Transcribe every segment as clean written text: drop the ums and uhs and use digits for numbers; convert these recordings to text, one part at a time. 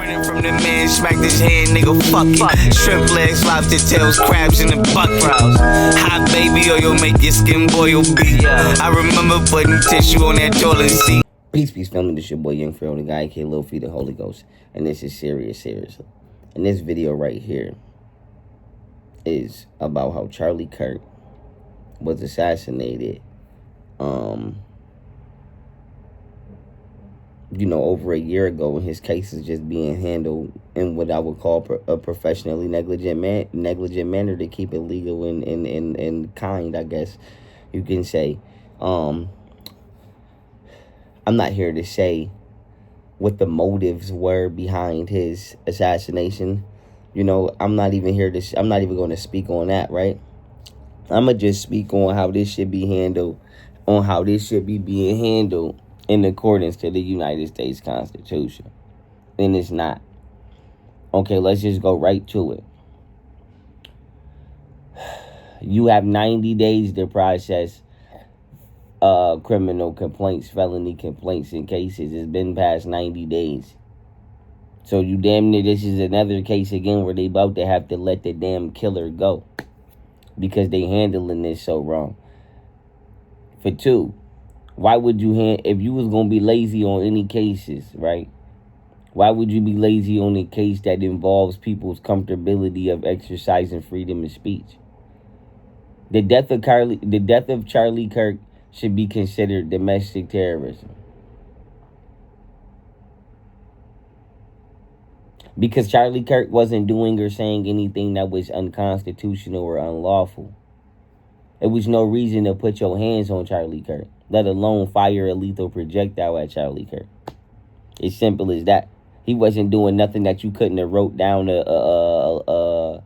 Running from the man, smacked his hand, nigga, fuck it. Shrimp legs, lobster tails, crabs in the buck fries. Hot baby oil make your skin boil beat. I remember putting tissue on that toilet seat. Peace, family. This your boy Young Pharaoh, the guy aka Lil Feed the Holy Ghost. And this is seriously. And this video right here is about how Charlie Kirk was assassinated, over a year ago, and his case is just being handled in what I would call a professionally negligent manner to keep it legal and kind, I guess you can say. I'm not here to say what the motives were behind his assassination. I'm not even going to speak on that, right? I'm going to just speak on how this should be handled, being handled in accordance to the United States Constitution. And it's not. Okay, let's just go right to it. You have 90 days to process criminal complaints, felony complaints and cases. It's been past 90 days. So you damn near, this is another case again where they about to have to let the damn killer go because they handling this so wrong. For two, why would you if you was going to be lazy on any cases, right? Why would you be lazy on a case that involves people's comfortability of exercising freedom of speech? The death of Charlie Kirk should be considered domestic terrorism. Because Charlie Kirk wasn't doing or saying anything that was unconstitutional or unlawful. There was no reason to put your hands on Charlie Kirk, let alone fire a lethal projectile at Charlie Kirk. It's simple as that. He wasn't doing nothing that you couldn't have wrote down a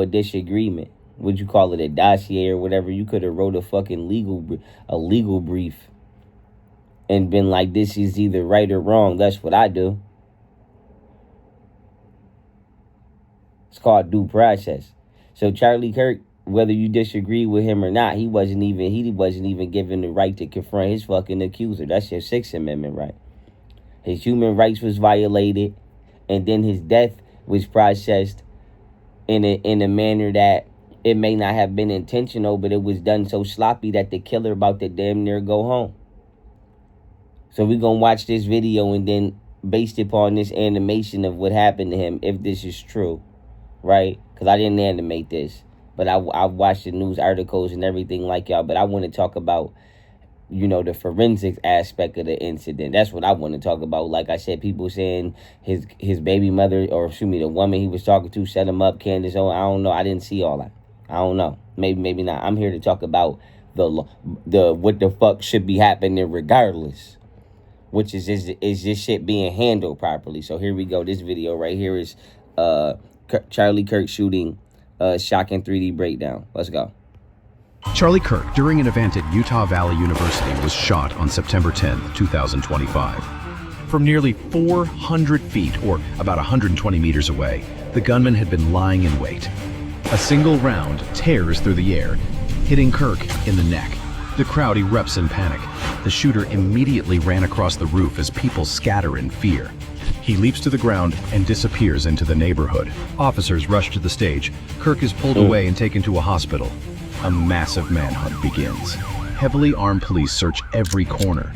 disagreement. Would you call it a dossier or whatever? You could have wrote a fucking legal brief and been like, this is either right or wrong. That's what I do. It's called due process. So Charlie Kirk, whether you disagree with him or not, he wasn't even given the right to confront his fucking accuser. That's your Sixth Amendment right. His human rights was violated, and then his death was processed in a manner that it may not have been intentional, but it was done so sloppy that the killer about to damn near go home. So we're going to watch this video and then based upon this animation of what happened to him, if this is true, right? Because I didn't animate this, but I watched the news articles and everything like y'all, but I want to talk about, the forensics aspect of the incident. That's what I want to talk about. Like I said, people saying his baby mother, the woman he was talking to set him up, Candace on. I don't know. I didn't see all that. I don't know. Maybe not. I'm here to talk about the what the fuck should be happening regardless, which is this shit being handled properly. So here we go. This video right here is Charlie Kirk shooting, shocking 3D breakdown. Let's go. Charlie Kirk, during an event at Utah Valley University, was shot on September 10, 2025. From nearly 400 feet, or about 120 meters away, the gunman had been lying in wait. A single round tears through the air, hitting Kirk in the neck. The crowd erupts in panic. The shooter immediately ran across the roof as people scatter in fear. He leaps to the ground and disappears into the neighborhood. Officers rush to the stage. Kirk is pulled away and taken to a hospital. A massive manhunt begins. Heavily armed police search every corner.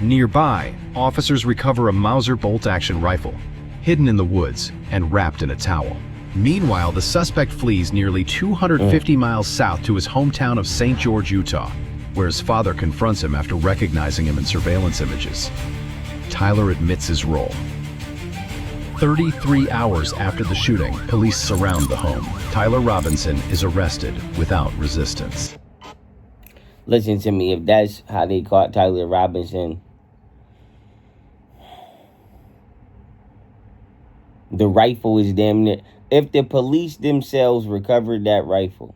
Nearby, officers recover a Mauser bolt-action rifle, hidden in the woods and wrapped in a towel. Meanwhile, the suspect flees nearly 250 miles south to his hometown of St. George, Utah, where his father confronts him after recognizing him in surveillance images. Tyler admits his role. 33 hours after the shooting, police surround the home. Tyler Robinson is arrested without resistance. Listen to me, if that's how they caught Tyler Robinson, the rifle is damn near... If the police themselves recovered that rifle,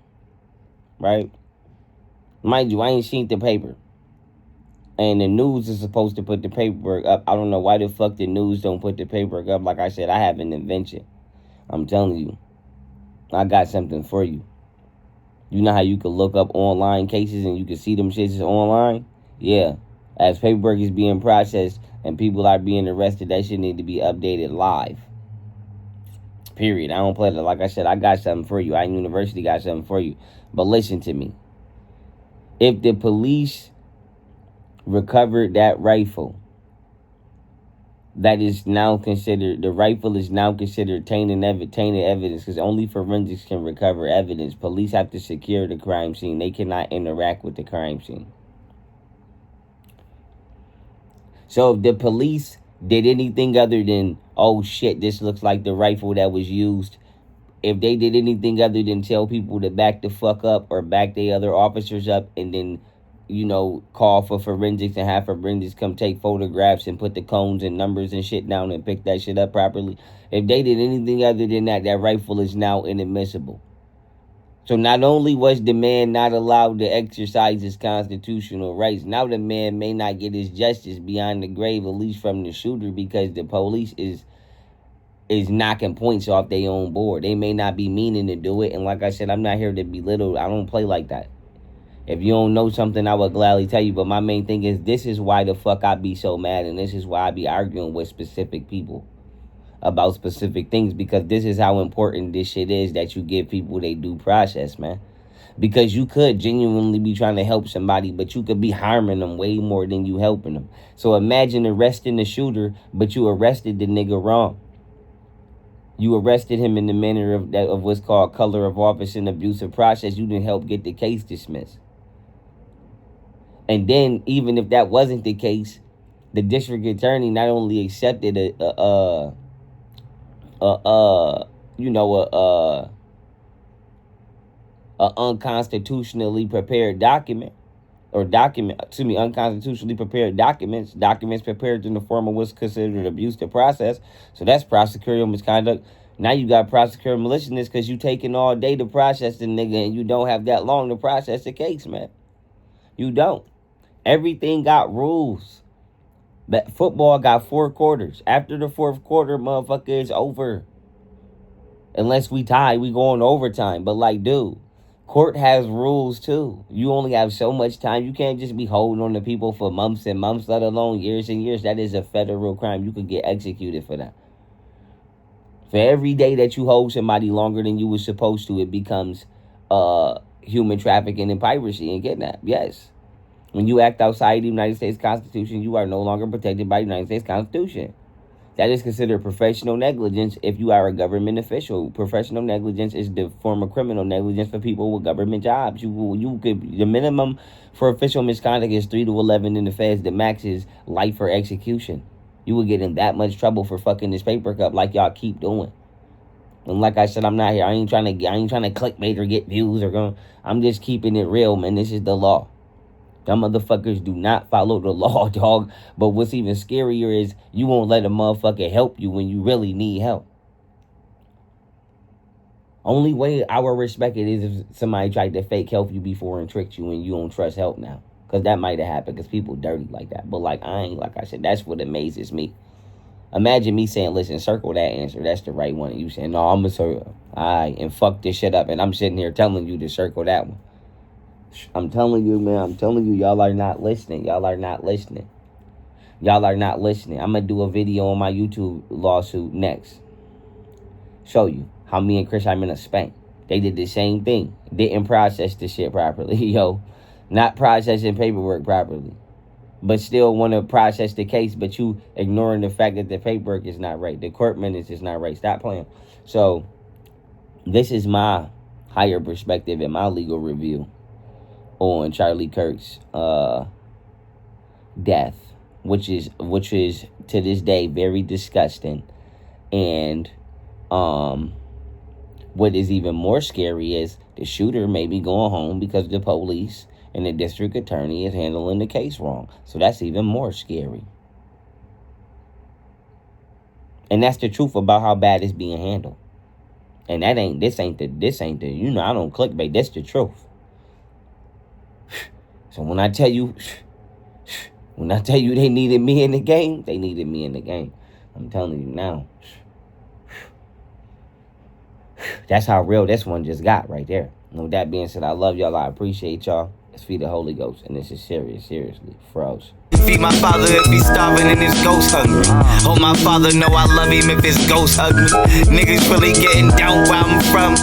right? Mind you, I ain't seen the paper. And the news is supposed to put the paperwork up. I don't know why the fuck the news don't put the paperwork up. Like I said, I have an invention. I'm telling you. I got something for you. You know how you can look up online cases and you can see them shits online? Yeah. As paperwork is being processed and people are being arrested, that shit need to be updated live. Period. I don't play that. Like I said, I got something for you. I University got something for you. But listen to me. If the police recovered that rifle, that is now considered, the rifle is now considered tainted evidence, because only forensics can recover evidence. Police have to secure the crime scene. They cannot interact with the crime scene. So if the police did anything other than, oh shit, this looks like the rifle that was used, if they did anything other than tell people to back the fuck up or back the other officers up and then, call for forensics and have forensics come take photographs and put the cones and numbers and shit down and pick that shit up properly, if they did anything other than that, that rifle is now inadmissible. So not only was the man not allowed to exercise his constitutional rights, now the man may not get his justice beyond the grave, at least from the shooter, because the police is knocking points off their own board. They may not be meaning to do it. And like I said, I'm not here to belittle. I don't play like that. If you don't know something, I would gladly tell you. But my main thing is, this is why the fuck I be so mad. And this is why I be arguing with specific people about specific things, because this is how important this shit is, that you give people their due process, man. Because you could genuinely be trying to help somebody, but you could be harming them way more than you helping them. So imagine arresting the shooter, but you arrested the nigga wrong. You arrested him in the manner of what's called color of office and abusive process. You didn't help get the case dismissed. And then, even if that wasn't the case, the district attorney not only accepted a unconstitutionally prepared unconstitutionally prepared documents prepared in the form of what's considered abuse to process. So that's prosecutorial misconduct. Now you got prosecutorial maliciousness, because you taking all day to process the nigga, and you don't have that long to process the case, man. You don't. Everything got rules. But football got 4 quarters. After the 4th quarter, motherfucker, is over. Unless we tie, we go on overtime. But like, dude, court has rules too. You only have so much time. You can't just be holding on to people for months and months, let alone years and years. That is a federal crime. You could get executed for that. For every day that you hold somebody longer than you were supposed to, it becomes human trafficking and piracy and kidnap. Yes. When you act outside the United States Constitution, you are no longer protected by the United States Constitution. That is considered professional negligence if you are a government official. Professional negligence is the form of criminal negligence for people with government jobs. The minimum for official misconduct is 3 to 11 in the feds. The max is life or execution. You will get in that much trouble for fucking this paper cup like y'all keep doing. And like I said, I'm not here. I ain't trying to clickbait or get views I'm just keeping it real, man. This is the law. Them motherfuckers do not follow the law, dog. But what's even scarier is you won't let a motherfucker help you when you really need help. Only way I will respect it is if somebody tried to fake help you before and tricked you and you don't trust help now. Because that might have happened, because people dirty like that. But like I said, that's what amazes me. Imagine me saying, listen, circle that answer. That's the right one. And you saying, no, I'm going to circle. All right, and fuck this shit up. And I'm sitting here telling you to circle that one. I'm telling you, man. I'm telling you, y'all are not listening. Y'all are not listening. Y'all are not listening. I'm going to do a video on my YouTube lawsuit next. Show you how me and Chris Hyman spank. They did the same thing. Didn't process the shit properly. Yo, not processing paperwork properly. But still want to process the case, but you ignoring the fact that the paperwork is not right. The court minutes is not right. Stop playing. So, this is my higher perspective and my legal review on Charlie Kirk's death, which is to this day very disgusting. And what is even more scary is the shooter may be going home because the police and the district attorney is handling the case wrong. So that's even more scary. And that's the truth about how bad it's being handled. And this ain't the I don't clickbait. That's the truth. So when I tell you they needed me in the game, they needed me in the game. I'm telling you now. That's how real this one just got right there. With that being said, I love y'all. I appreciate y'all. Let's feed the Holy Ghost. And this is serious, seriously. Froze. Feed my father if he's starving and his ghost hungry. Oh, my father know I love him if his ghost hug me. Niggas really getting down where I'm from.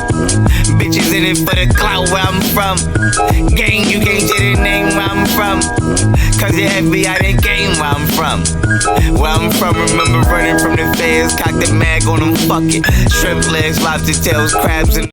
Bitches in it for the clout where I'm from. Gang, you can't get a name where I'm from. Cause the FBI didn't game where I'm from. Where I'm from, remember running from the feds. Cock the mag on them, fuck it. Shrimp legs, lobster tails, crabs and